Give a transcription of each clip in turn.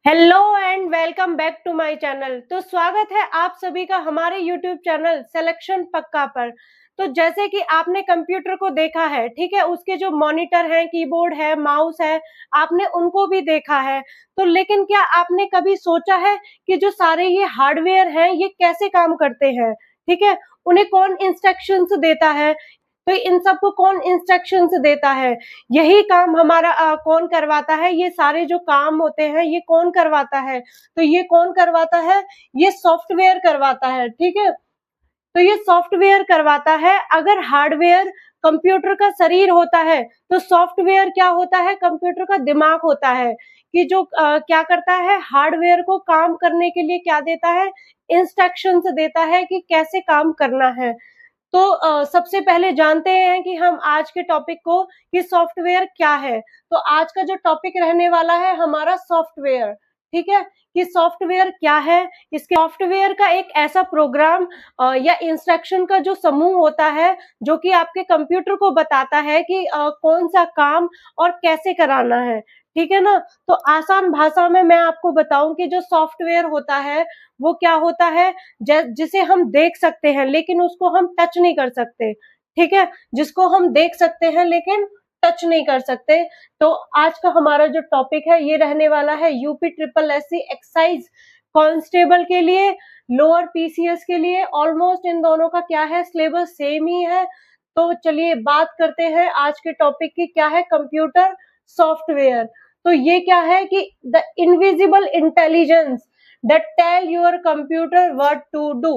Hello and welcome back to my channel. तो स्वागत है आप सभी का हमारे यूट्यूब चैनल सिलेक्शन पक्का पर। तो जैसे कि आपने कंप्यूटर को देखा है, ठीक है, उसके जो मॉनिटर है, कीबोर्ड है, माउस है, आपने उनको भी देखा है। तो लेकिन क्या आपने कभी सोचा है कि जो सारे ये हार्डवेयर हैं ये कैसे काम करते हैं? ठीक है, उन्हें कौन इंस्ट्रक्शंस देता है? तो इन सबको कौन इंस्ट्रक्शंस देता है? यही काम हमारा कौन करवाता है? ये सारे जो काम होते हैं ये कौन करवाता है? तो ये कौन करवाता है? ये सॉफ्टवेयर करवाता है, ठीक है? तो ये सॉफ्टवेयर करवाता है। अगर हार्डवेयर कंप्यूटर का शरीर होता है, तो सॉफ्टवेयर क्या होता है? कंप्यूटर का दिमाग होता है कि जो क्या करता है, हार्डवेयर को काम करने के लिए क्या देता है? इंस्ट्रक्शंस देता है कि कैसे काम करना है। तो सबसे पहले जानते हैं कि हम आज के टॉपिक को कि सॉफ्टवेयर क्या है। तो आज का जो टॉपिक रहने वाला है हमारा सॉफ्टवेयर, ठीक है? कि सॉफ्टवेयर क्या है? इसके सॉफ्टवेयर का एक ऐसा प्रोग्राम या इंस्ट्रक्शन का जो समूह होता है जो कि आपके कंप्यूटर को बताता है कि कौन सा काम और कैसे कराना है, ठीक है ना? तो आसान भाषा में मैं आपको बताऊं कि जो सॉफ्टवेयर होता है वो क्या होता है, जिसे हम देख सकते हैं लेकिन उसको हम टच नहीं कर सकते, ठीक है? जिसको हम देख सकते हैं लेकिन टच नहीं कर सकते। तो आज का हमारा जो टॉपिक है ये रहने वाला है UP triple SC excise constable के लिए, लोअर पीसीएस के लिए। ऑलमोस्ट इन दोनों का क्या है, सिलेबस सेम ही है। तो चलिए बात करते हैं आज के टॉपिक की, क्या है? Computer software. तो ये क्या है कि the invisible intelligence that tell your computer what to do।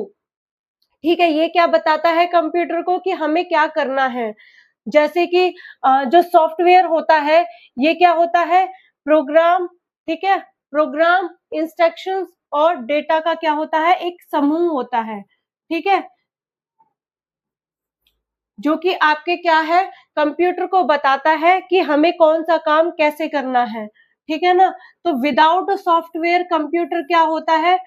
ठीक है, ये क्या बताता है कंप्यूटर को कि हमें क्या करना है। जैसे कि जो सॉफ्टवेयर होता है ये क्या होता है? प्रोग्राम, ठीक है? प्रोग्राम, इंस्ट्रक्शंस और डेटा का क्या होता है? एक समूह होता है, ठीक है? जो कि आपके क्या है, कंप्यूटर को बताता है कि हमें कौन सा काम कैसे करना है, ठीक है ना? तो विदाउट सॉफ्टवेयर कंप्यूटर क्या होता है?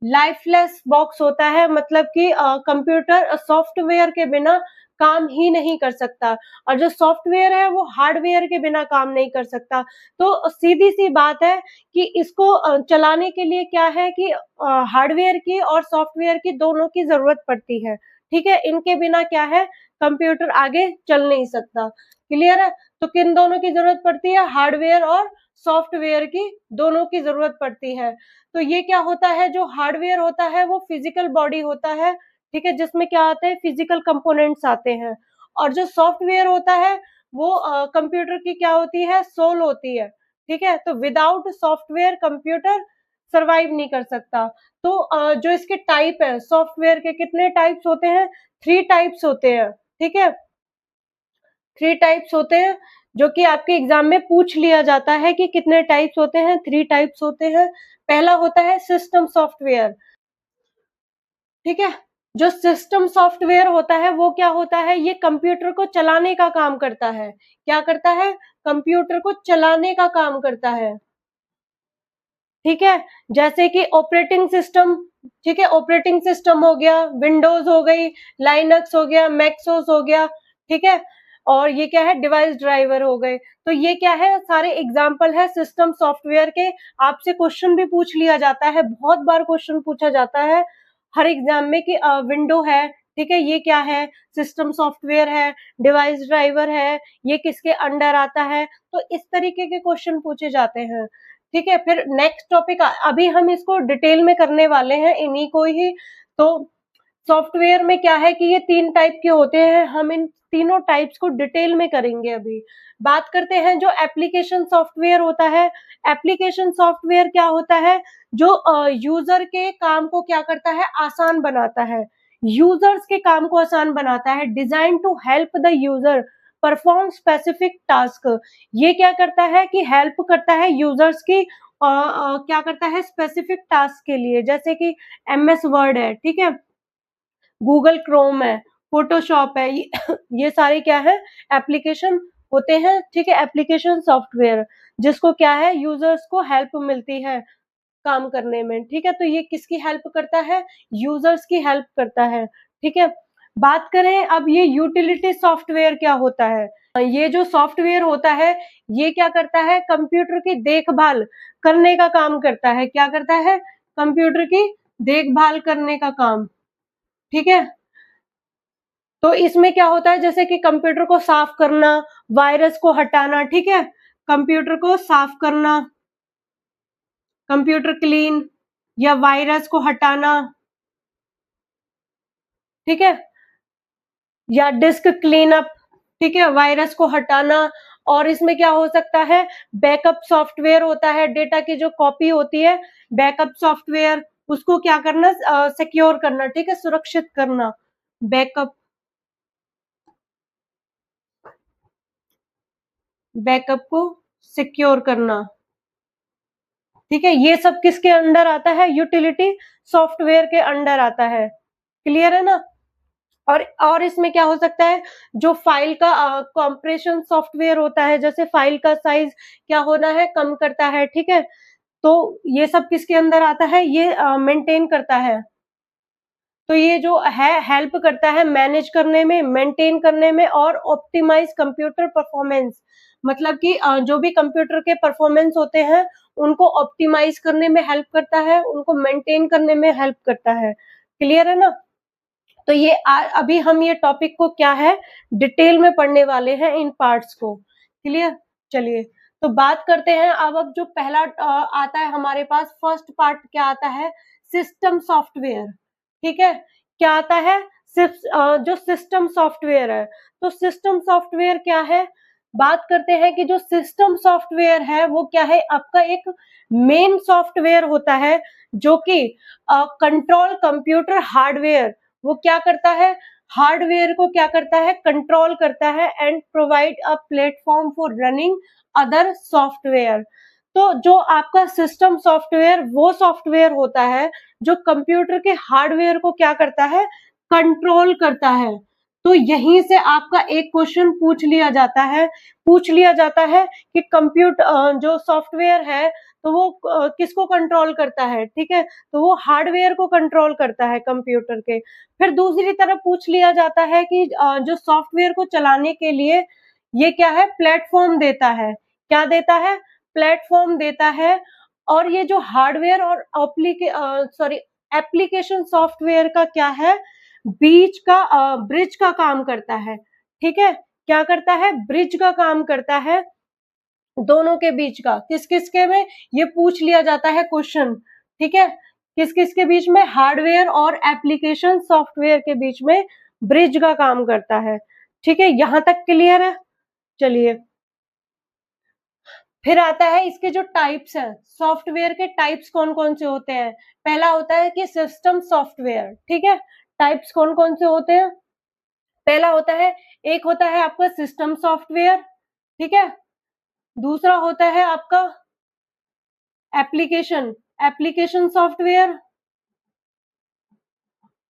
लाइफलेस बॉक्स होता है। मतलब कि कंप्यूटर सॉफ्टवेयर के बिना काम ही नहीं कर सकता, और जो सॉफ्टवेयर है वो हार्डवेयर के बिना काम नहीं कर सकता। तो सीधी सी बात है कि इसको चलाने के लिए क्या है कि हार्डवेयर की और सॉफ्टवेयर की दोनों की जरूरत पड़ती है, ठीक है? इनके बिना क्या है, कंप्यूटर आगे चल नहीं सकता। क्लियर है? तो किन दोनों की जरूरत पड़ती है? हार्डवेयर और सॉफ्टवेयर की, दोनों की जरूरत पड़ती है। तो ये क्या होता है, जो हार्डवेयर होता है वो फिजिकल बॉडी होता है, ठीक है, जिसमें क्या आते हैं, फिजिकल कंपोनेंट्स आते हैं। और जो सॉफ्टवेयर होता है वो कंप्यूटर की क्या होती है, सोल होती है, ठीक है? तो विदाउट सॉफ्टवेयर कंप्यूटर सरवाइव नहीं कर सकता। तो जो इसके टाइप है सॉफ्टवेयर के, कितने टाइप्स होते हैं? 3 टाइप्स होते हैं, ठीक है? 3 टाइप्स होते हैं, जो कि आपके एग्जाम में पूछ लिया जाता है कि कितने टाइप्स होते हैं। 3 टाइप्स होते हैं। पहला होता है सिस्टम सॉफ्टवेयर, ठीक है? जो सिस्टम सॉफ्टवेयर होता है वो क्या होता है, ये कंप्यूटर को चलाने का काम करता है। क्या करता है? कंप्यूटर को चलाने का काम करता है, ठीक है? जैसे कि ऑपरेटिंग सिस्टम, ठीक है? ऑपरेटिंग सिस्टम हो गया, विंडोज हो गई, लाइनक्स हो गया, मैक्सोस हो गया, ठीक है? और ये क्या है, डिवाइस ड्राइवर हो गए। तो ये क्या है, सारे एग्जाम्पल है सिस्टम सॉफ्टवेयर के। आपसे क्वेश्चन भी पूछ लिया जाता है, बहुत बार क्वेश्चन पूछा जाता है हर एग्जाम में कि विंडो है, ठीक है, ये क्या है? सिस्टम सॉफ्टवेयर है, डिवाइस ड्राइवर है, ये किसके अंडर आता है? तो इस तरीके के क्वेश्चन पूछे जाते हैं, ठीक है? फिर नेक्स्ट टॉपिक, अभी हम इसको डिटेल में करने वाले हैं इन्हीं को ही। तो सॉफ्टवेयर में क्या है कि ये 3 टाइप के होते हैं। हम इन तीनों टाइप्स को डिटेल में करेंगे अभी। बात करते हैं जो एप्लीकेशन सॉफ्टवेयर होता है। एप्लीकेशन सॉफ्टवेयर क्या होता है? जो यूजर के काम को क्या करता है, आसान बनाता है। यूजर्स के काम को आसान बनाता है। Design to help the user perform specific task. ये क्या करता है कि हेल्प करता है यूजर्स की क्या करता है, स्पेसिफिक टास्क के लिए। जैसे कि एमएस वर्ड है, ठीक है, गूगल क्रोम है, फोटोशॉप है, ये सारे क्या है, एप्लीकेशन होते हैं, ठीक है? एप्लीकेशन सॉफ्टवेयर, जिसको क्या है, यूजर्स को हेल्प मिलती है काम करने में, ठीक है? तो ये किसकी हेल्प करता है? यूजर्स की हेल्प करता है, ठीक है? बात करें अब ये यूटिलिटी सॉफ्टवेयर क्या होता है। ये जो सॉफ्टवेयर होता है ये क्या करता है, कंप्यूटर की देखभाल करने का काम करता है। क्या करता है, कंप्यूटर की देखभाल करने का काम, ठीक है। तो इसमें क्या होता है, जैसे कि कंप्यूटर को साफ करना, वायरस को हटाना, ठीक है, कंप्यूटर को साफ करना, कंप्यूटर क्लीन, या वायरस को हटाना, ठीक है, या डिस्क क्लीन अप, ठीक है, वायरस को हटाना। और इसमें क्या हो सकता है, बैकअप सॉफ्टवेयर होता है, डेटा की जो कॉपी होती है, बैकअप सॉफ्टवेयर, उसको क्या करना, सिक्योर करना, ठीक है, सुरक्षित करना, बैकअप, बैकअप को सिक्योर करना, ठीक है। ये सब किसके अंडर आता है, यूटिलिटी सॉफ्टवेयर के अंडर आता है। क्लियर है ना। और इसमें क्या हो सकता है, जो फाइल का कंप्रेशन सॉफ्टवेयर होता है, जैसे फाइल का साइज क्या होना है, कम करता है, ठीक है। तो ये सब किसके अंदर आता है, ये मेंटेन करता है। तो ये जो है हेल्प करता है मैनेज करने में, मेंटेन करने में और ऑप्टिमाइज कंप्यूटर परफॉर्मेंस, मतलब कि जो भी कंप्यूटर के परफॉर्मेंस होते हैं उनको ऑप्टिमाइज करने में हेल्प करता है, उनको मेंटेन करने में हेल्प करता है। क्लियर है ना। तो ये अभी हम ये टॉपिक को क्या है, डिटेल में पढ़ने वाले हैं इन पार्ट्स को। क्लियर। चलिए तो बात करते हैं अब जो पहला आता है हमारे पास, फर्स्ट पार्ट क्या आता है, सिस्टम सॉफ्टवेयर, ठीक है। क्या आता है, जो सिस्टम सॉफ्टवेयर है। तो सिस्टम सॉफ्टवेयर क्या है, बात करते हैं कि जो सिस्टम सॉफ्टवेयर है वो क्या है, आपका एक मेन सॉफ्टवेयर होता है जो कि कंट्रोल कंप्यूटर हार्डवेयर, वो क्या करता है, हार्डवेयर को क्या करता है, कंट्रोल करता है, and provide a platform for running other software. तो जो आपका सिस्टम सॉफ्टवेयर वो सॉफ्टवेयर होता है जो कंप्यूटर के हार्डवेयर को क्या करता है, कंट्रोल करता है। तो यहीं से आपका एक क्वेश्चन पूछ लिया जाता है कि कंप्यूटर जो सॉफ्टवेयर है तो वो किसको कंट्रोल करता है, ठीक है। तो वो हार्डवेयर को कंट्रोल करता है कंप्यूटर के। फिर दूसरी तरफ पूछ लिया जाता है कि जो सॉफ्टवेयर को चलाने के लिए ये क्या है, प्लेटफॉर्म देता है। क्या देता है, प्लेटफॉर्म देता है। और ये जो हार्डवेयर और एप्लीकेशन सॉफ्टवेयर का क्या है, बीच का ब्रिज का काम करता है, ठीक है। क्या करता है, ब्रिज का काम करता है दोनों के बीच का। किस किस के में, ये पूछ लिया जाता है क्वेश्चन, ठीक है। किस किस के बीच में, हार्डवेयर और एप्लीकेशन सॉफ्टवेयर के बीच में ब्रिज का काम करता है, ठीक है। यहां तक क्लियर है। चलिए फिर आता है इसके जो टाइप्स हैं, सॉफ्टवेयर के टाइप्स कौन कौन से होते हैं। पहला होता है कि सिस्टम सॉफ्टवेयर, ठीक है। टाइप्स कौन कौन से होते हैं, पहला होता है, एक होता है आपका सिस्टम सॉफ्टवेयर, ठीक है। दूसरा होता है आपका एप्लीकेशन एप्लीकेशन सॉफ्टवेयर,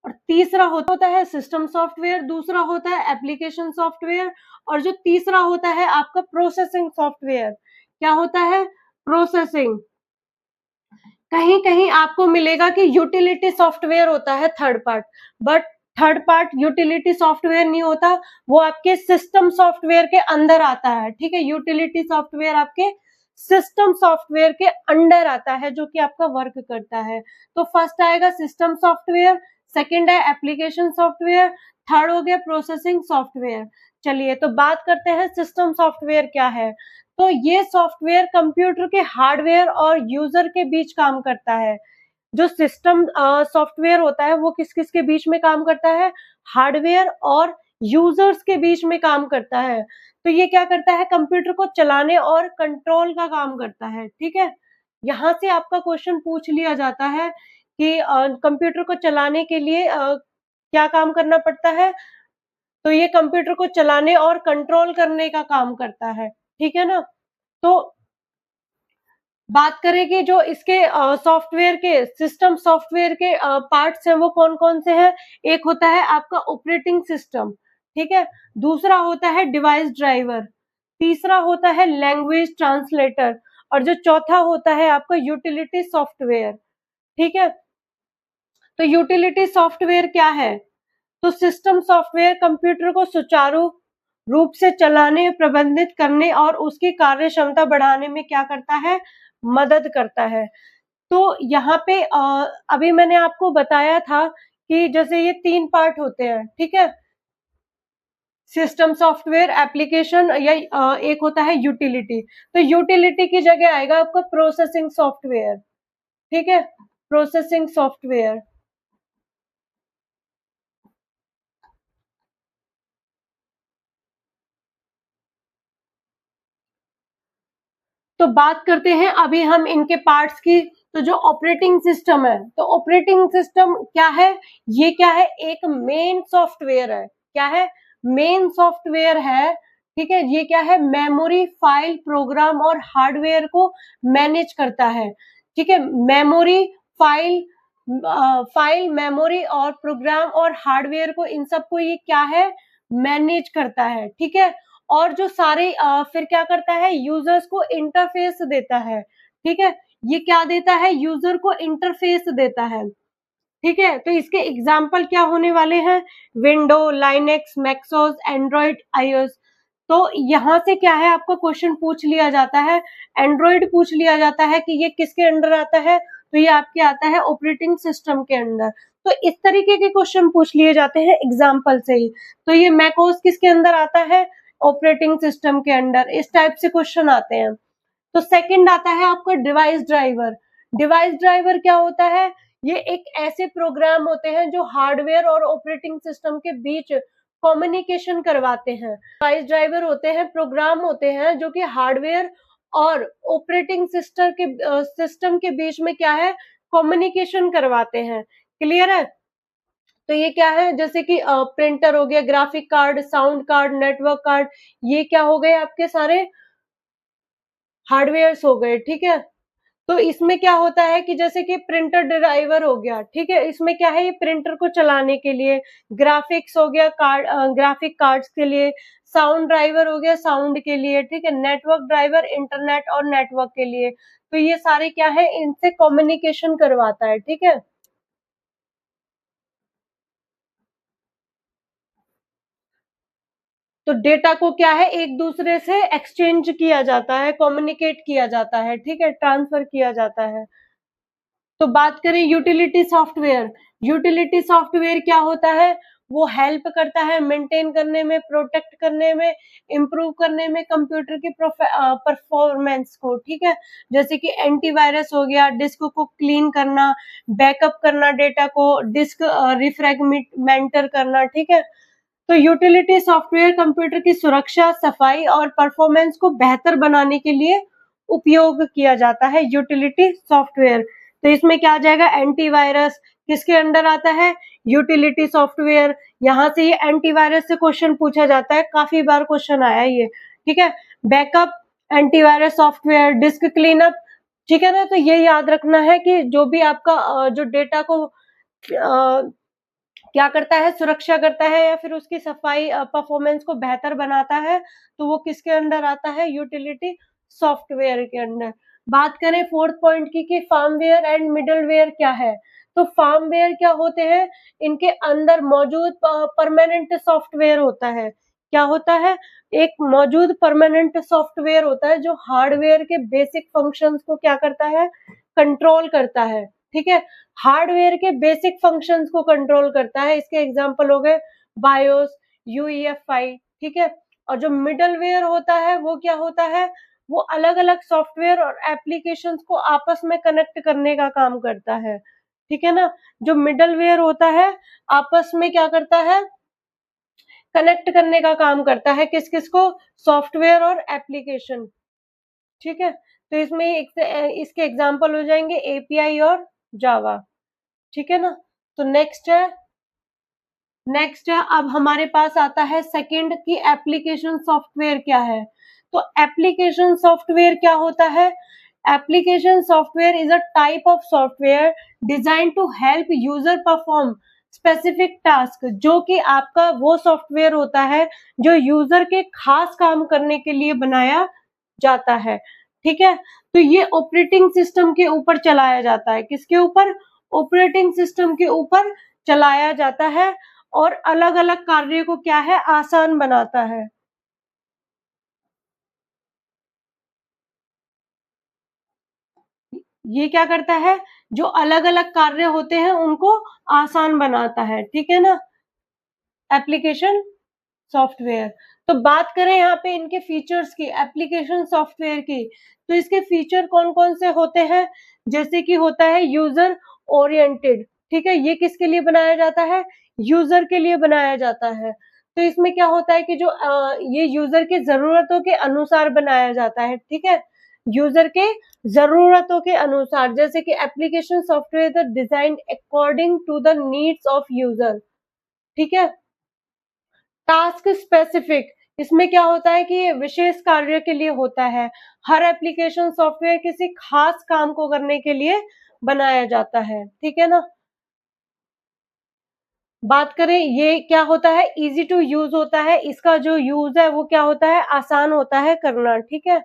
और तीसरा होता है सिस्टम सॉफ्टवेयर, दूसरा होता है एप्लीकेशन सॉफ्टवेयर, और जो तीसरा होता है आपका प्रोसेसिंग सॉफ्टवेयर। क्या होता है, प्रोसेसिंग। कहीं कहीं आपको मिलेगा कि यूटिलिटी सॉफ्टवेयर होता है third part, but third part utility software नहीं होता, वो आपके सिस्टम सॉफ्टवेयर के अंदर आता है, ठीक है। यूटिलिटी सॉफ्टवेयर आपके सिस्टम सॉफ्टवेयर के अंडर आता है जो कि आपका वर्क करता है। तो फर्स्ट आएगा सिस्टम सॉफ्टवेयर, सेकंड है एप्लीकेशन सॉफ्टवेयर, थर्ड हो गया प्रोसेसिंग सॉफ्टवेयर। चलिए तो बात करते हैं सिस्टम सॉफ्टवेयर क्या है। तो ये सॉफ्टवेयर कंप्यूटर के हार्डवेयर और यूजर के बीच काम करता है। जो सिस्टम सॉफ्टवेयर होता है वो किस किस के बीच में काम करता है, हार्डवेयर और यूजर्स के बीच में काम करता है। तो ये क्या करता है, कंप्यूटर को चलाने और कंट्रोल का काम करता है, ठीक है। यहाँ से आपका क्वेश्चन पूछ लिया जाता है कि कंप्यूटर को चलाने के लिए क्या काम करना पड़ता है। तो ये कंप्यूटर को चलाने और कंट्रोल करने का काम करता है, ठीक है ना। तो बात करें कि जो इसके सॉफ्टवेयर के सिस्टम सॉफ्टवेयर के पार्ट्स हैं वो कौन कौन से हैं। एक होता है आपका ऑपरेटिंग सिस्टम, ठीक है। दूसरा होता है डिवाइस ड्राइवर, तीसरा होता है लैंग्वेज ट्रांसलेटर, और जो चौथा होता है आपका यूटिलिटी सॉफ्टवेयर, ठीक है। तो यूटिलिटी सॉफ्टवेयर क्या है, तो सिस्टम सॉफ्टवेयर कंप्यूटर को सुचारू रूप से चलाने, प्रबंधित करने और उसकी कार्य क्षमता बढ़ाने में क्या करता है, मदद करता है। तो यहाँ पे अभी मैंने आपको बताया था कि जैसे ये 3 पार्ट होते हैं, ठीक है, सिस्टम सॉफ्टवेयर, एप्लीकेशन या एक होता है यूटिलिटी। तो यूटिलिटी की जगह आएगा आपका प्रोसेसिंग सॉफ्टवेयर, ठीक है, प्रोसेसिंग सॉफ्टवेयर। तो बात करते हैं अभी हम इनके पार्ट्स की। तो जो ऑपरेटिंग सिस्टम है, तो ऑपरेटिंग सिस्टम क्या है, ये क्या है, एक मेन सॉफ्टवेयर है। क्या है, मेन सॉफ्टवेयर है, ठीक है। ये क्या है, मेमोरी, फाइल, प्रोग्राम और हार्डवेयर को मैनेज करता है, ठीक है। मेमोरी, फाइल, मेमोरी और प्रोग्राम और हार्डवेयर को, इन सबको ये क्या है, मैनेज करता है, ठीक है। और जो सारे फिर क्या करता है, यूजर्स को इंटरफेस देता है, ठीक है। ये क्या देता है, यूजर को इंटरफेस देता है, ठीक है। तो इसके एग्जाम्पल क्या होने वाले हैं, विंडो, लाइनेक्स, मैक्सोस, एंड्रॉइड, आईओएस। तो यहाँ से क्या है, आपको क्वेश्चन पूछ लिया जाता है, एंड्रॉइड पूछ लिया जाता है कि ये किसके अंडर आता है, तो ये आपके आता है ऑपरेटिंग सिस्टम के अंदर। तो इस तरीके के क्वेश्चन पूछ लिए जाते हैं एग्जाम्पल से ही। तो ये मैकोस किसके अंदर आता है, ऑपरेटिंग सिस्टम के अंडर। इस टाइप से क्वेश्चन आते हैं। तो सेकंड आता है आपका डिवाइस ड्राइवर। डिवाइस ड्राइवर क्या होता है, ये एक ऐसे प्रोग्राम होते हैं जो हार्डवेयर और ऑपरेटिंग सिस्टम के बीच कम्युनिकेशन करवाते हैं। डिवाइस ड्राइवर होते हैं, प्रोग्राम होते हैं जो कि हार्डवेयर और ऑपरेटिंग सिस्टम के बीच में क्या है, कम्युनिकेशन करवाते हैं। क्लियर है। तो ये क्या है, जैसे कि प्रिंटर हो गया, graphic card, sound card, network card, ये क्या हो गए आपके सारे हार्डवेयर्स हो गए, ठीक है। तो इसमें क्या होता है कि जैसे कि प्रिंटर ड्राइवर हो गया, ठीक है, इसमें क्या है, ये प्रिंटर को चलाने के लिए, ग्राफिक्स हो गया, ग्राफिक कार्ड्स के लिए, साउंड ड्राइवर हो गया साउंड के लिए, ठीक है, नेटवर्क ड्राइवर इंटरनेट और नेटवर्क के लिए। तो ये सारे क्या है, इनसे कम्युनिकेशन करवाता है, ठीक है। तो डेटा को क्या है, एक दूसरे से एक्सचेंज किया जाता है, कम्युनिकेट किया जाता है, ठीक है, ट्रांसफर किया जाता है। तो बात करें यूटिलिटी सॉफ्टवेयर। यूटिलिटी सॉफ्टवेयर क्या होता है, वो हेल्प करता है मेंटेन करने में, प्रोटेक्ट करने में, इम्प्रूव करने में कंप्यूटर की परफॉर्मेंस को, ठीक है। जैसे कि एंटीवायरस हो गया, डिस्क को क्लीन करना, बैकअप करना डेटा को, डिस्क रिफ्रैगमेंटर करना, ठीक है। तो यूटिलिटी सॉफ्टवेयर कंप्यूटर की सुरक्षा, सफाई और परफॉर्मेंस को बेहतर बनाने के लिए उपयोग किया जाता है, यूटिलिटी सॉफ्टवेयर। तो इसमें क्या आ जाएगा, एंटीवायरस किसके अंडर आता है, यूटिलिटी सॉफ्टवेयर। यहाँ से ये एंटीवायरस से क्वेश्चन पूछा जाता है, काफी बार क्वेश्चन आया ये, ठीक है। Backup, antivirus software, disc cleanup, ठीक है ना। तो ये याद रखना है कि जो भी आपका जो डेटा को क्या करता है, सुरक्षा करता है या फिर उसकी सफाई, परफॉर्मेंस को बेहतर बनाता है, तो वो किसके अंडर आता है, यूटिलिटी सॉफ्टवेयर के अंडर। बात करें फोर्थ पॉइंट की कि फार्मवेयर एंड मिडलवेयर क्या है। तो फार्मवेयर क्या होते हैं, इनके अंदर मौजूद परमानेंट सॉफ्टवेयर होता है। क्या होता है, एक मौजूद परमानेंट सॉफ्टवेयर होता है जो हार्डवेयर के बेसिक फंक्शंस को क्या करता है, कंट्रोल करता है, ठीक है। हार्डवेयर के बेसिक फंक्शंस को कंट्रोल करता है। इसके एग्जांपल हो गए बायोस, यूईएफआई, ठीक है। और जो मिडलवेयर होता है वो क्या होता है, वो अलग अलग सॉफ्टवेयर और एप्लीकेशंस को आपस में कनेक्ट करने का काम करता है, ठीक है ना। जो मिडलवेयर होता है आपस में क्या करता है, कनेक्ट करने का काम करता है, किस किस को, सॉफ्टवेयर और एप्लीकेशन, ठीक है। तो इसमें इसके एग्जांपल हो जाएंगे एपीआई और जावा, ठीक है ना। तो नेक्स्ट है अब हमारे पास आता है सेकंड की एप्लीकेशन सॉफ्टवेयर क्या है। तो एप्लीकेशन सॉफ्टवेयर क्या होता है, application software is a type of software design to help user perform specific task. जो कि आपका वो सॉफ्टवेयर होता है जो यूजर के खास काम करने के लिए बनाया जाता है, ठीक है। तो ये ऑपरेटिंग सिस्टम के ऊपर चलाया जाता है, किसके ऊपर, ऑपरेटिंग सिस्टम के ऊपर चलाया जाता है। और अलग अलग कार्य को क्या है, आसान बनाता है। ये क्या करता है, जो अलग अलग कार्य होते हैं उनको आसान बनाता है, ठीक है ना, एप्लीकेशन सॉफ्टवेयर। तो बात करें यहाँ पे इनके फीचर्स की, एप्लीकेशन सॉफ्टवेयर की, तो इसके फीचर कौन कौन से होते हैं, जैसे कि होता है यूजर ओरिएंटेड, ठीक है, ये किसके लिए बनाया जाता है, यूजर के लिए बनाया जाता है। तो इसमें क्या होता है कि जो ये यूजर की जरूरतों के अनुसार बनाया जाता है, ठीक है, यूजर के जरूरतों के अनुसार, जैसे कि application software design according to the needs of user, ठीक है। टास्क स्पेसिफिक, इसमें क्या होता है कि ये विशेष कार्य के लिए होता है। हर एप्लीकेशन सॉफ्टवेयर किसी खास काम को करने के लिए बनाया जाता है, ठीक है ना। बात करें ये क्या होता है, इजी टू यूज होता है, इसका जो यूज है वो क्या होता है, आसान होता है करना, ठीक है।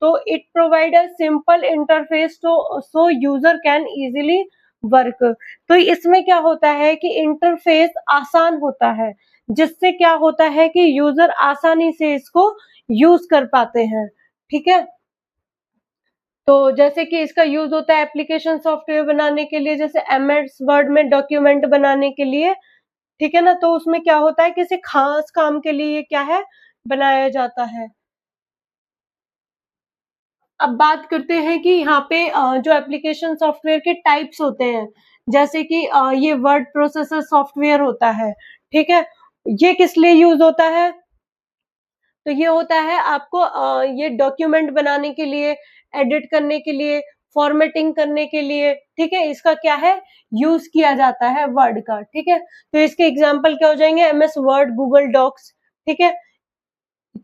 तो it provide a simple interface तो so user can easily work. तो इसमें क्या होता है कि इंटरफेस आसान होता है, जिससे क्या होता है कि यूजर आसानी से इसको यूज कर पाते हैं, ठीक है। तो जैसे कि इसका यूज होता है एप्लीकेशन सॉफ्टवेयर बनाने के लिए, जैसे एमएस वर्ड में डॉक्यूमेंट बनाने के लिए, ठीक है ना। तो उसमें क्या होता है, किसी खास काम के लिए ये क्या है, बनाया जाता है। अब बात करते हैं कि यहाँ पे जो एप्लीकेशन सॉफ्टवेयर के टाइप्स होते हैं, जैसे कि ये वर्ड प्रोसेसर सॉफ्टवेयर होता है, ठीक है, ये किस लिए यूज होता है, तो ये होता है आपको ये डॉक्यूमेंट बनाने के लिए, एडिट करने के लिए, फॉर्मेटिंग करने के लिए, ठीक है, इसका क्या है, यूज किया जाता है वर्ड का, ठीक है। तो इसके एग्जांपल क्या हो जाएंगे, एमएस वर्ड, गूगल डॉक्स, ठीक है।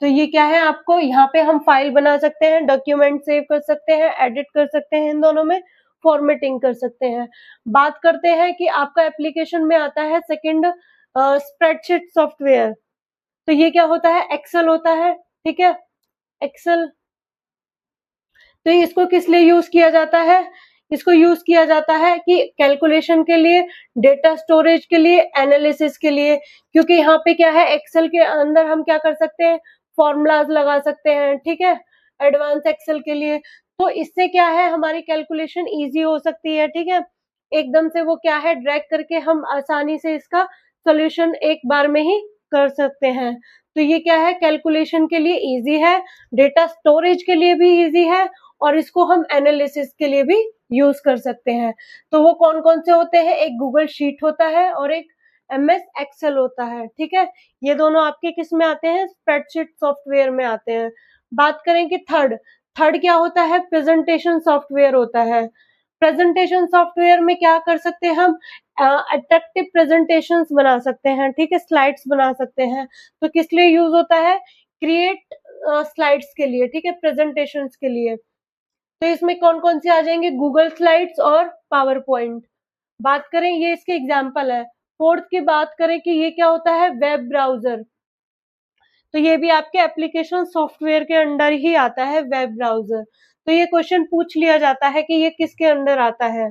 तो ये क्या है, आपको यहाँ पे हम फाइल बना सकते हैं, डॉक्यूमेंट सेव कर सकते हैं, एडिट कर सकते हैं, इन दोनों में फॉर्मेटिंग कर सकते हैं। बात करते हैं कि आपका एप्लीकेशन में आता है सेकंड स्प्रेडशीट सॉफ्टवेयर। तो ये क्या होता है, एक्सेल होता है, ठीक है, एक्सेल। तो इसको किस लिए यूज किया जाता है, इसको यूज किया जाता है कि कैलकुलेशन के लिए, डेटा स्टोरेज के लिए, एनालिसिस के लिए, क्योंकि यहाँ पे क्या है, एक्सेल के अंदर हम क्या कर सकते हैं, फॉर्मूलाज लगा सकते हैं, ठीक है, एडवांस एक्सेल के लिए। तो इससे क्या है, हमारी कैलकुलेशन इजी हो सकती है, ठीक है, एकदम से वो क्या है, ड्रैग करके हम आसानी से इसका सोल्यूशन एक बार में ही कर सकते हैं। तो ये क्या है, कैलकुलेशन के लिए इजी है, डेटा स्टोरेज के लिए भी इजी है, और इसको हम एनालिसिस के लिए भी यूज कर सकते हैं। तो वो कौन कौन से होते हैं, एक गूगल शीट होता है और एक एमएस एक्सेल होता है, ठीक है। ये दोनों आपके किस में आते हैं, स्प्रेडशीट सॉफ्टवेयर में आते हैं। बात करें कि थर्ड, थर्ड क्या होता है, प्रेजेंटेशन सॉफ्टवेयर होता है। प्रेजेंटेशन सॉफ्टवेयर में क्या कर सकते हैं हम, अट्रैक्टिव प्रेजेंटेशंस बना सकते हैं, ठीक है, स्लाइड्स बना सकते हैं। तो किस लिए यूज होता है, क्रिएट स्लाइड्स के लिए, ठीक है, प्रेजेंटेशंस के लिए। तो इसमें कौन कौन से आ जाएंगे, गूगल स्लाइड्स और पावर पॉइंट। बात करें, ये इसके एग्जाम्पल है। फोर्थ की बात करें कि ये क्या होता है, वेब ब्राउजर। तो ये भी आपके एप्लीकेशन सॉफ्टवेयर के अंडर ही आता है, वेब ब्राउजर। तो ये क्वेश्चन पूछ लिया जाता है कि ये किसके अंडर आता है।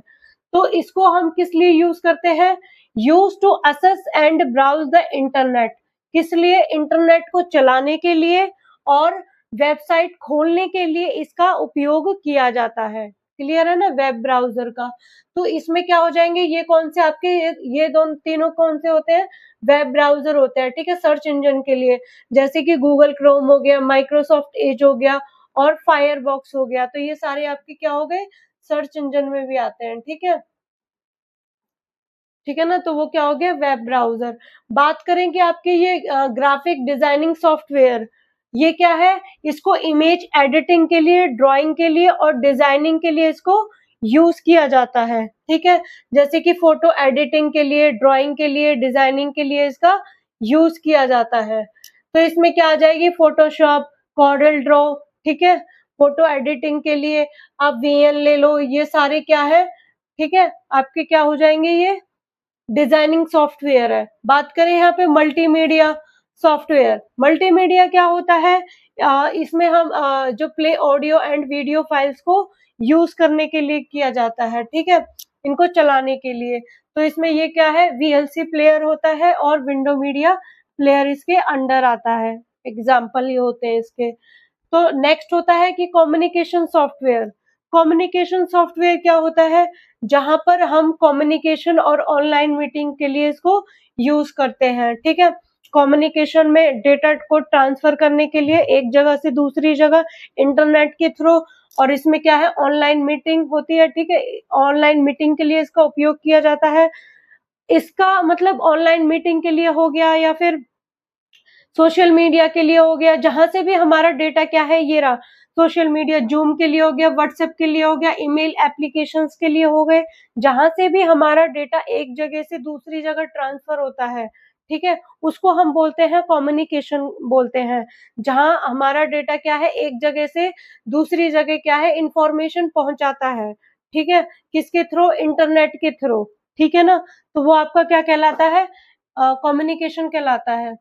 तो इसको हम किस लिए यूज करते हैं, use to access and browse the internet, किस लिए, इंटरनेट को चलाने के लिए और वेबसाइट खोलने के लिए इसका उपयोग किया जाता है। क्लियर है ना, वेब ब्राउजर का। तो इसमें क्या हो जाएंगे, ये कौन से आपके, ये दोनों तीनों कौन से होते हैं, वेब ब्राउजर होते हैं, ठीक है, सर्च इंजन के लिए, जैसे कि गूगल क्रोम हो गया, माइक्रोसॉफ्ट एज हो गया और फायरबॉक्स हो गया। तो ये सारे आपके क्या हो गए, सर्च इंजन में भी आते हैं, ठीक है, ठीक है ना। तो वो क्या हो गया, वेब ब्राउजर। बात करें कि आपके ये ग्राफिक डिजाइनिंग सॉफ्टवेयर, ये क्या है, इसको इमेज एडिटिंग के लिए, ड्राइंग के लिए और डिजाइनिंग के लिए इसको यूज किया जाता है, ठीक है, जैसे कि फोटो एडिटिंग के लिए, ड्राइंग के लिए, डिजाइनिंग के लिए इसका यूज किया जाता है। तो इसमें क्या आ जाएगी, फोटोशॉप, कॉरल ड्रॉ, ठीक है, फोटो एडिटिंग के लिए आप वीएन ले लो, ये सारे क्या है, ठीक है, आपके क्या हो जाएंगे, ये डिजाइनिंग सॉफ्टवेयर है। बात करें यहाँ पे मल्टीमीडिया सॉफ्टवेयर, मल्टीमीडिया क्या होता है, इसमें हम जो play audio and video files को यूज करने के लिए किया जाता है, ठीक है, इनको चलाने के लिए। तो इसमें ये क्या है, वीएलसी प्लेयर होता है और विंडो मीडिया प्लेयर इसके अंडर आता है, एग्जाम्पल ये होते हैं इसके। तो नेक्स्ट होता है कि कम्युनिकेशन सॉफ्टवेयर। कम्युनिकेशन सॉफ्टवेयर क्या होता है, जहां पर हम कम्युनिकेशन और ऑनलाइन मीटिंग के लिए इसको यूज करते हैं, ठीक है। कम्युनिकेशन में डेटा को ट्रांसफर करने के लिए एक जगह से दूसरी जगह इंटरनेट के थ्रू, और इसमें क्या है, ऑनलाइन मीटिंग होती है, ठीक है। ऑनलाइन मीटिंग के लिए इसका उपयोग किया जाता है। इसका मतलब ऑनलाइन मीटिंग के लिए हो गया या फिर सोशल मीडिया के लिए हो गया, जहां से भी हमारा डेटा क्या है, ये रहा सोशल मीडिया, जूम के लिए हो गया, व्हाट्सएप के लिए हो गया, ईमेल एप्लीकेशंस के लिए हो गए, जहां से भी हमारा डेटा एक जगह से दूसरी जगह ट्रांसफर होता है, ठीक है, उसको हम बोलते हैं कम्युनिकेशन बोलते हैं। जहां हमारा डेटा क्या है, एक जगह से दूसरी जगह क्या है, इंफॉर्मेशन पहुंचाता है, ठीक है, किसके थ्रू, इंटरनेट के थ्रू, ठीक है ना। तो वो आपका क्या कहलाता है, कम्युनिकेशन कहलाता है।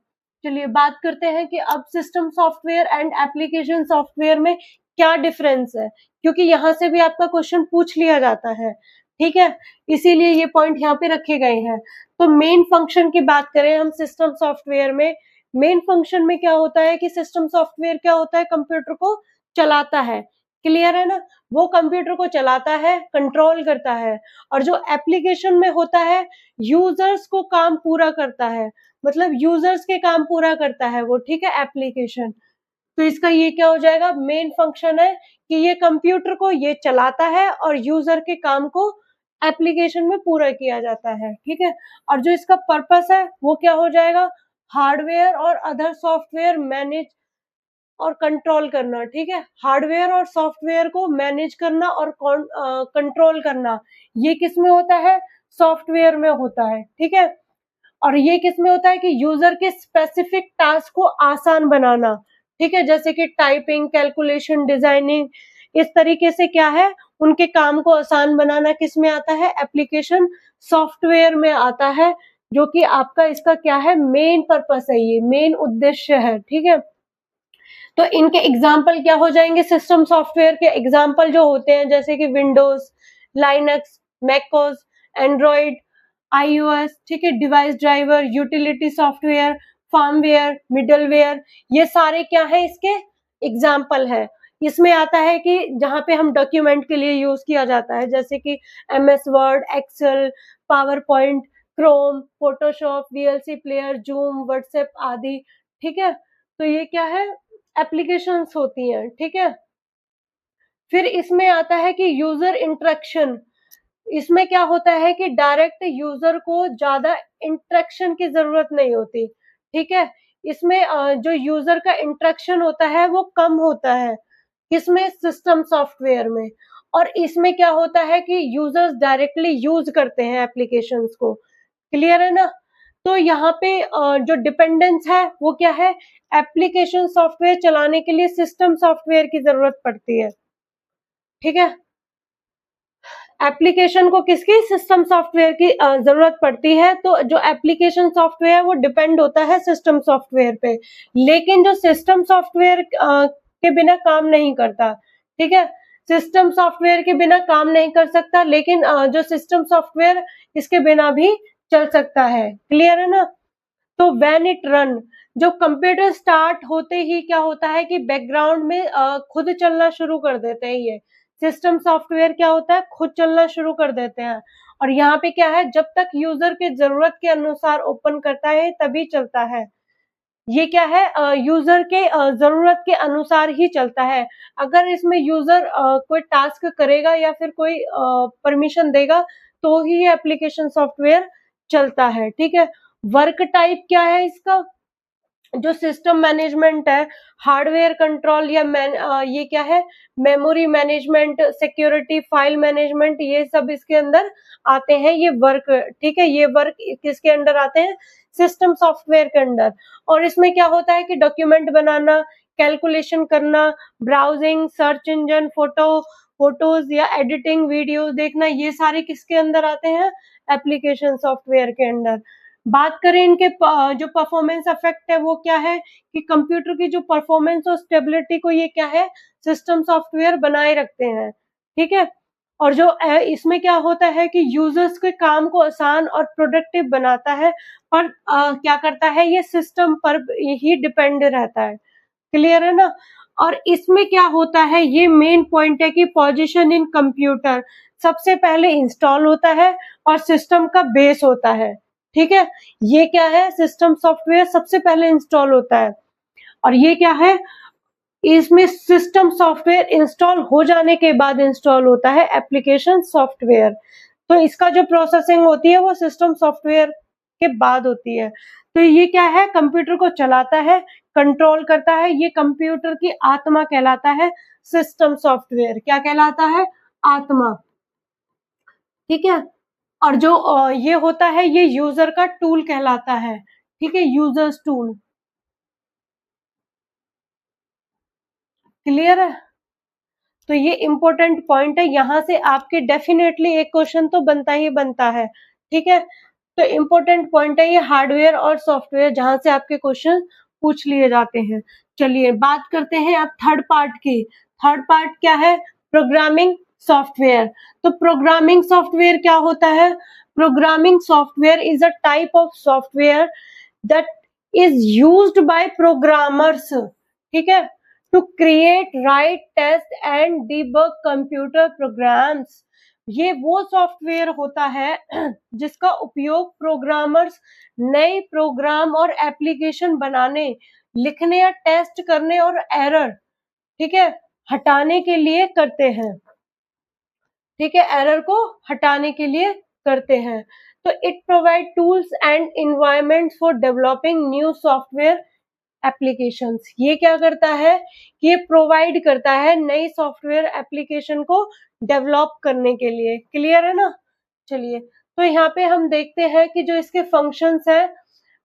चलिए बात करते हैं कि अब system software and application software में क्या डिफरेंस है, क्योंकि यहाँ से भी आपका क्वेश्चन पूछ लिया जाता है, ठीक है, इसीलिए ये पॉइंट यहाँ पे रखे गए हैं। तो मेन फंक्शन की बात करें हम सिस्टम सॉफ्टवेयर में, मेन फंक्शन में क्या होता है कि सिस्टम सॉफ्टवेयर क्या होता है, कंप्यूटर को चलाता है, क्लियर है ना, वो कंप्यूटर को चलाता है, कंट्रोल करता है। और जो एप्लीकेशन में होता है, यूजर्स को काम पूरा करता है, मतलब यूजर्स के काम पूरा करता है वो, ठीक है, एप्लीकेशन। तो इसका ये क्या हो जाएगा, मेन फंक्शन है कि ये कंप्यूटर को ये चलाता है और यूजर के काम को एप्लीकेशन में पूरा किया जाता है, ठीक है। और जो इसका पर्पस है वो क्या हो जाएगा, हार्डवेयर और अदर सॉफ्टवेयर मैनेज और कंट्रोल करना, ठीक है, हार्डवेयर और सॉफ्टवेयर को मैनेज करना और कंट्रोल करना, ये किस में होता है, सॉफ्टवेयर में होता है, ठीक है। और ये किस में होता है कि यूजर के स्पेसिफिक टास्क को आसान बनाना, ठीक है, जैसे कि टाइपिंग, कैलकुलेशन, डिजाइनिंग, इस तरीके से क्या है, उनके काम को आसान बनाना किस में आता है, एप्लीकेशन सॉफ्टवेयर में आता है, जो कि आपका इसका क्या है, मेन पर्पस है, ये मेन उद्देश्य है, ठीक है। तो इनके एग्जाम्पल क्या हो जाएंगे, सिस्टम सॉफ्टवेयर के एग्जाम्पल जो होते हैं जैसे कि Windows, Linux, macOS, Android, iOS, ठीक है, device driver, utility software, firmware, middleware, ये सारे क्या है, इसके एग्जाम्पल है। इसमें आता है कि जहां पे हम डॉक्यूमेंट के लिए यूज किया जाता है, जैसे कि MS Word, Excel, PowerPoint, Chrome, Photoshop, VLC player, Zoom, WhatsApp आदि, ठीक है। तो ये क्या है, एप्लीकेशंस होती हैं, ठीक है। फिर इसमें आता है कि यूजर इंटरेक्शन। इसमें क्या होता है कि डायरेक्ट यूजर को ज्यादा इंटरेक्शन की जरूरत नहीं होती, ठीक है। इसमें जो यूजर का इंटरेक्शन होता है वो कम होता है, किसमें, सिस्टम सॉफ्टवेयर में। और इसमें क्या होता है कि यूजर्स डायरेक्टली यूज करते हैं एप्लीकेशंस को, क्लियर है ना। तो यहाँ पे जो डिपेंडेंस है वो क्या है, एप्लीकेशन सॉफ्टवेयर चलाने के लिए सिस्टम सॉफ्टवेयर की जरूरत पड़ती है, ठीक है। एप्लीकेशन को किसकी, सिस्टम सॉफ्टवेयर की जरूरत पड़ती है। तो जो एप्लीकेशन सॉफ्टवेयर है वो डिपेंड होता है सिस्टम सॉफ्टवेयर पे, लेकिन जो सिस्टम सॉफ्टवेयर के बिना काम नहीं करता, ठीक है, सिस्टम सॉफ्टवेयर के बिना काम नहीं कर सकता, लेकिन जो सिस्टम सॉफ्टवेयर इसके बिना भी चल सकता है, क्लियर है ना। तो व्हेन इट रन, जो कंप्यूटर स्टार्ट होते ही क्या होता है कि बैकग्राउंड में खुद चलना शुरू कर देते हैं, ये सिस्टम सॉफ्टवेयर क्या होता है, खुद चलना शुरू कर देते हैं। और यहाँ पे क्या है, जब तक यूजर के जरूरत के अनुसार ओपन करता है तभी चलता है, ये क्या है, यूजर के जरूरत के अनुसार ही चलता है। अगर इसमें यूजर कोई टास्क करेगा या फिर कोई परमिशन देगा तो ही ये एप्लीकेशन सॉफ्टवेयर चलता है, ठीक है। वर्क टाइप क्या है इसका, जो सिस्टम मैनेजमेंट है, हार्डवेयर कंट्रोल या ये क्या है, memory management, security, file management, ये सब इसके अंदर आते हैं, ये वर्क, ठीक है, ये वर्क किसके अंडर आते हैं, सिस्टम सॉफ्टवेयर के अंडर। और इसमें क्या होता है कि डॉक्यूमेंट बनाना, कैलकुलेशन करना, ब्राउजिंग, सर्च इंजन, फोटोज या एडिटिंग, वीडियो देखना, ये सारे किसके अंदर आते हैं, एप्लीकेशन सॉफ्टवेयर के अंदर। बात करें इनके जो परफॉर्मेंस इफेक्ट है वो क्या है कि कंप्यूटर की जो परफॉर्मेंस और स्टेबिलिटी को ये क्या है, सिस्टम सॉफ्टवेयर बनाए रखते हैं, ठीक है। और जो इसमें क्या होता है कि यूजर्स के काम को आसान और प्रोडक्टिव बनाता है, पर क्या करता है, ये सिस्टम पर ही डिपेंड रहता है। क्लियर है ना? और इसमें क्या होता है, ये मेन पॉइंट है कि पोजीशन इन कंप्यूटर सबसे पहले इंस्टॉल होता है और सिस्टम का बेस होता है। ठीक है, ये क्या है, सिस्टम सॉफ्टवेयर सबसे पहले इंस्टॉल होता है। और ये क्या है, इसमें सिस्टम सॉफ्टवेयर इंस्टॉल हो जाने के बाद इंस्टॉल होता है एप्लीकेशन सॉफ्टवेयर। तो इसका जो प्रोसेसिंग होती है वो सिस्टम सॉफ्टवेयर के बाद होती है। तो ये क्या है, कंप्यूटर को चलाता है, कंट्रोल करता है, ये कंप्यूटर की आत्मा कहलाता है। सिस्टम सॉफ्टवेयर क्या कहलाता है, आत्मा। ठीक है, और जो ये होता है, ये यूजर का टूल कहलाता है। ठीक है, यूजर्स टूल। क्लियर है? तो ये इंपॉर्टेंट पॉइंट है, यहाँ से आपके डेफिनेटली एक क्वेश्चन तो बनता ही बनता है। ठीक है, तो इंपॉर्टेंट पॉइंट है ये हार्डवेयर और सॉफ्टवेयर, जहां से आपके क्वेश्चन पूछ लिए जाते हैं। चलिए बात करते हैं अब थर्ड पार्ट की। थर्ड पार्ट क्या है, प्रोग्रामिंग सॉफ्टवेयर। तो प्रोग्रामिंग सॉफ्टवेयर क्या होता है, programming software is a type of software that is used by programmers, ठीक है, to create, write, test and debug computer programs। ये वो सॉफ्टवेयर होता है जिसका उपयोग प्रोग्रामर्स नए प्रोग्राम और एप्लीकेशन बनाने, लिखने या टेस्ट करने और एरर, ठीक है, हटाने के लिए करते हैं। ठीक है, एरर को हटाने के लिए करते हैं। तो it provide tools and environment for developing new software applications. ये क्या करता है कि ये प्रोवाइड करता है नई सॉफ्टवेयर एप्लीकेशन को डेवलप करने के लिए। क्लियर है ना? चलिए, तो यहाँ पे हम देखते हैं कि जो इसके फंक्शंस हैं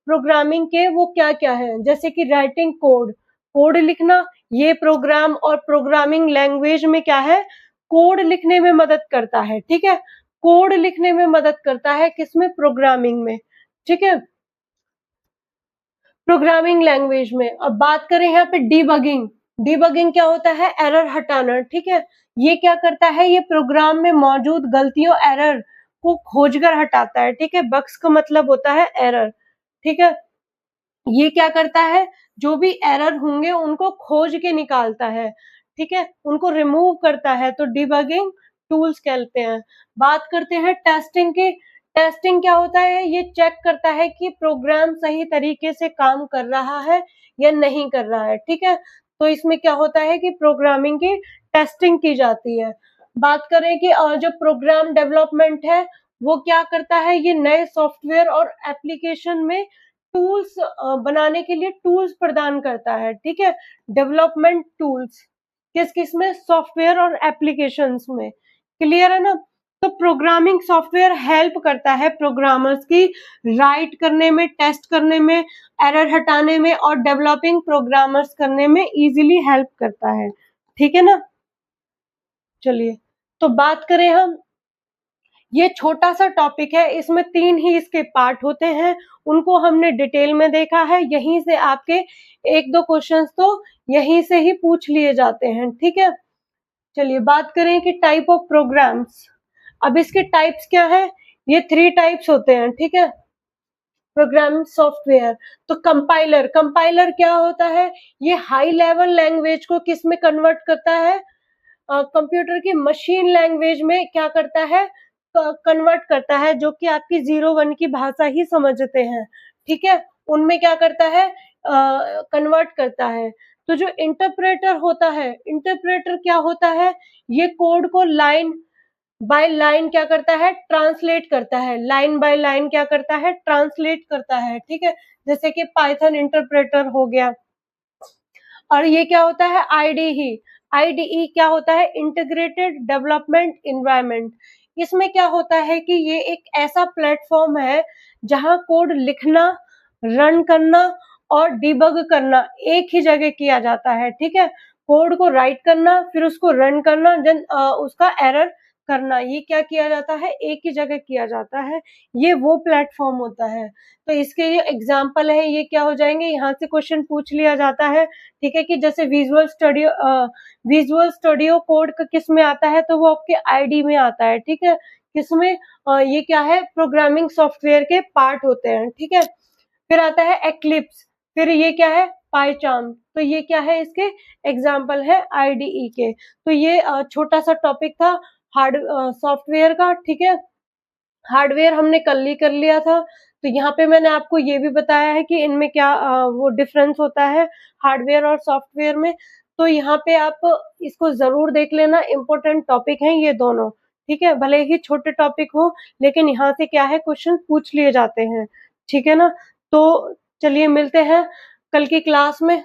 प्रोग्रामिंग के, वो क्या क्या है। जैसे कि राइटिंग कोड, कोड लिखना, ये प्रोग्राम और प्रोग्रामिंग लैंग्वेज में क्या है, कोड लिखने में मदद करता है। ठीक है, कोड लिखने में मदद करता है, किसमें, प्रोग्रामिंग में। ठीक है, प्रोग्रामिंग लैंग्वेज में। अब बात करें यहाँ पे डीबगिंग। डीबगिंग क्या होता है, एरर हटाना। ठीक है, ये क्या करता है, ये प्रोग्राम में मौजूद गलतियों, एरर को खोजकर हटाता है। ठीक है, बग्स का मतलब होता है एरर। ठीक है, ये क्या करता है, जो भी एरर होंगे उनको खोज के निकालता है। ठीक है, उनको रिमूव करता है, तो डिबगिंग टूल्स कहते हैं। बात करते हैं टेस्टिंग की। टेस्टिंग क्या होता है, ये चेक करता है कि प्रोग्राम सही तरीके से काम कर रहा है या नहीं कर रहा है। ठीक है, तो इसमें क्या होता है कि प्रोग्रामिंग की टेस्टिंग की जाती है। बात करें कि जो प्रोग्राम डेवलपमेंट है वो क्या करता है, ये नए सॉफ्टवेयर और एप्लीकेशन में टूल्स बनाने के लिए टूल्स प्रदान करता है। ठीक है, डेवलपमेंट टूल्स किस किस में, सॉफ्टवेयर और एप्लीकेशंस में। क्लियर है ना? तो प्रोग्रामिंग सॉफ्टवेयर हेल्प करता है प्रोग्रामर्स की राइट करने में, टेस्ट करने में, एरर हटाने में और डेवलपिंग प्रोग्रामर्स करने में इजीली हेल्प करता है। ठीक है ना? चलिए, तो बात करें हम, ये छोटा सा टॉपिक है, इसमें 3 ही इसके पार्ट होते हैं, उनको हमने डिटेल में देखा है। यहीं से आपके 1-2 क्वेश्चंस तो यहीं से ही पूछ लिए जाते हैं। ठीक है, चलिए बात करें कि टाइप ऑफ प्रोग्राम्स। अब इसके टाइप्स क्या है, ये 3 टाइप्स होते हैं। ठीक है, प्रोग्रामिंग सॉफ्टवेयर। तो कंपाइलर, कंपाइलर क्या होता है, ये हाई लेवल लैंग्वेज को किस में कन्वर्ट करता है, कंप्यूटर की मशीन लैंग्वेज में क्या करता है, कन्वर्ट करता है, जो कि आपकी 0-1 की भाषा ही समझते हैं। ठीक है, उनमें क्या करता है, कन्वर्ट करता है। तो जो इंटरप्रेटर होता है, इंटरप्रेटर क्या होता है, ये कोड को लाइन बाय लाइन क्या करता है, ट्रांसलेट करता है। लाइन बाय लाइन क्या करता है, ट्रांसलेट करता है। ठीक है, जैसे कि पाइथन इंटरप्रेटर हो गया। और ये क्या होता है, आईडीई। आईडीई क्या होता है, इंटीग्रेटेड डेवलपमेंट एनवायरनमेंट। इसमें क्या होता है कि ये एक ऐसा प्लेटफॉर्म है जहां कोड लिखना, रन करना और डिबग करना एक ही जगह किया जाता है। ठीक है, कोड को राइट करना, फिर उसको रन करना, देन उसका एरर करना, ये क्या किया जाता है, एक ही जगह किया जाता है, ये वो प्लेटफॉर्म होता है। तो इसके ये एग्जाम्पल है, ये क्या हो जाएंगे, यहाँ से क्वेश्चन पूछ लिया जाता है, ठीक है, कि जैसे विजुअल स्टूडियो कोड का किस में आता है, तो वो आपके आईडी में आता है, ठीक है, किसमें, ये क्या है, प्रोग्रामिंग सॉफ्टवेयर के पार्ट होते हैं, ठीक है। फिर आता है एक्लिप्स, फिर ये क्या है, पाइचार्म, तो ये क्या है, इसके एग्जाम्पल है आईडीई के। तो ये छोटा सा टॉपिक था हार्ड सॉफ्टवेयर का, ठीक है। हार्डवेयर हमने कल ही कर लिया था, तो यहाँ पे मैंने आपको ये भी बताया है कि इनमें क्या वो डिफरेंस होता है हार्डवेयर और सॉफ्टवेयर में। तो यहाँ पे आप इसको जरूर देख लेना, इम्पोर्टेंट टॉपिक हैं ये दोनों, ठीक है, भले ही छोटे टॉपिक हो, लेकिन यहाँ से क्या है, क्वेश्चन पूछ लिए जाते हैं, ठीक है ना। तो चलिए मिलते हैं कल की क्लास में।